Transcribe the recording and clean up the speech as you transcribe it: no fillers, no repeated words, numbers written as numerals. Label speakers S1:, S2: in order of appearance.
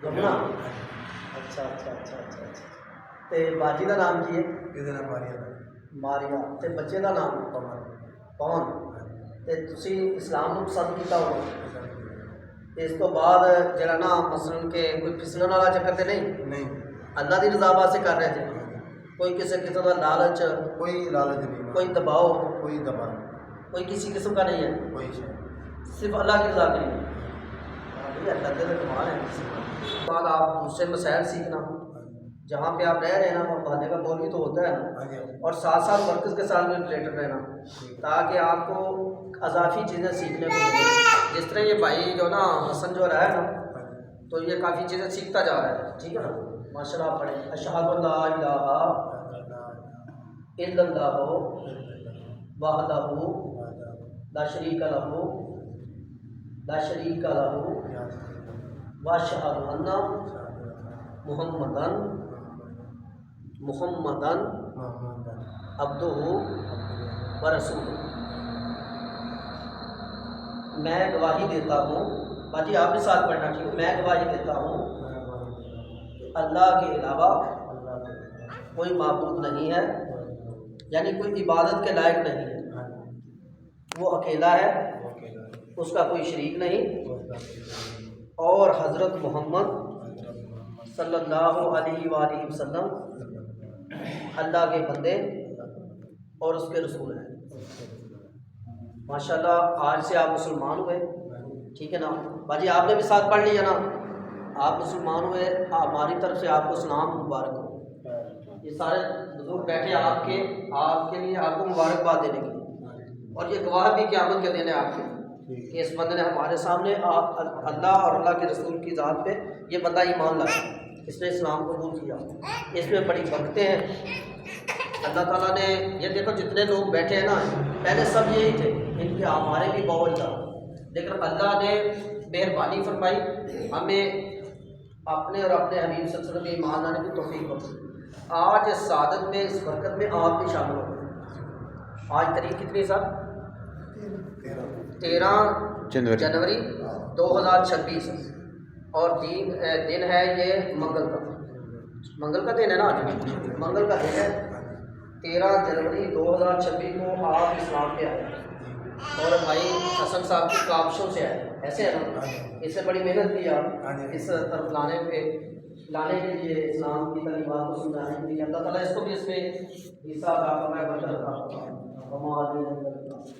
S1: رمنا اچھا اچھا اچھا اچھا اچھا تے باجی دا نام کی ہے
S2: ਇਹਦੇ ਨਾਲ ਮਾਰੀਆ
S1: ماریا تے بچے دا نام پون تے تسی اسلام نو پسند کیتا ہو تے اس تو بعد جڑا نا مثلاً کہ کوئی پھسلن والا چکر تے نہیں
S2: نہیں
S1: اللہ دی رضا واسطے کر رہے جے کوئی کسی قسم کا لالچ
S2: کوئی لالچ نہیں
S1: کوئی دباؤ
S2: کوئی دباؤ
S1: کوئی کسی قسم کا نہیں ہے
S2: کوئی شے
S1: صرف اللہ کی رضا کے لیے اللہ کے کمال ہے اس کے بعد آپ دوسرے مسائل سیکھنا جہاں پہ آپ رہ رہے ہیں نا وہاں بھانے کا بول بھی تو ہوتا ہے نا اور ساتھ ساتھ مرکز کے ساتھ بھی ریلیٹڈ رہنا تاکہ آپ کو اضافی چیزیں سیکھنے کو ملیں جس طرح یہ بھائی جو نا حسن جو رہا ہے نا تو یہ کافی چیزیں سیکھتا جا رہا ہے ٹھیک ہے نا ماشاء اللہ پڑھیں اشہد ان لا الہ الا اللہ وحدہ لا شریک لہ لا شریک لہ واشہد ان محمدن عبدہ ورسولہ میں گواہی دیتا ہوں باجی آپ بھی ساتھ پڑھنا ٹھیک ہے میں گواہی دیتا ہوں اللہ کے علاوہ کوئی معبود نہیں ہے یعنی کوئی عبادت کے لائق نہیں ہے وہ اکیلا ہے اس کا کوئی شریک نہیں اور حضرت محمد صلی اللہ علیہ وآلہ وسلم اللہ کے بندے اور اس کے رسول ہیں ماشاءاللہ آج سے آپ مسلمان ہوئے ٹھیک ہے نا باجی آپ نے بھی ساتھ پڑھ لیا نا آپ مسلمان ہوئے ہماری طرف سے آپ کو سلام مبارک ہو یہ سارے بزرگ بیٹھے آپ کے لیے آپ کو مبارکباد دینے کے لیے اور یہ گواہ بھی قیامت کے دن ہے آپ کے کہ اس بندے نے ہمارے سامنے اللہ اور اللہ کے رسول کی ذات پہ یہ بندہ ایمان لایا اس نے اسلام قبول کیا اس میں بڑی برکتیں ہیں اللہ تعالیٰ نے یہ دیکھو جتنے لوگ بیٹھے ہیں نا پہلے سب یہی تھے ان کے ہمارے بھی باول تھا لیکن اللہ نے مہربانی فرمائی ہمیں اپنے اور اپنے حبیب صلی اللہ علیہ وسلم کے ایمان لانے کی توفیق ہوتی آج اس سعادت میں اس برکت میں آپ بھی شامل ہو گئے آج تاریخ کتنی سر 13 جنوری 2026 اور دن ہے یہ منگل کا دن ہے نا آج منگل کا دن ہے 13 جنوری 2026 کو آپ اسلام پہ آئے اور بھائی حسن صاحب کی کاوشوں سے آئے ایسے ہے نا اس سے بڑی محنت کی آپ اس طرف لانے کے لیے اسلام کی تعلیمات کو سمجھانے کے لیے اللہ تعالیٰ اس کو بھی اس میں حصہ عطا فرمائے بچہ عطا فرمائے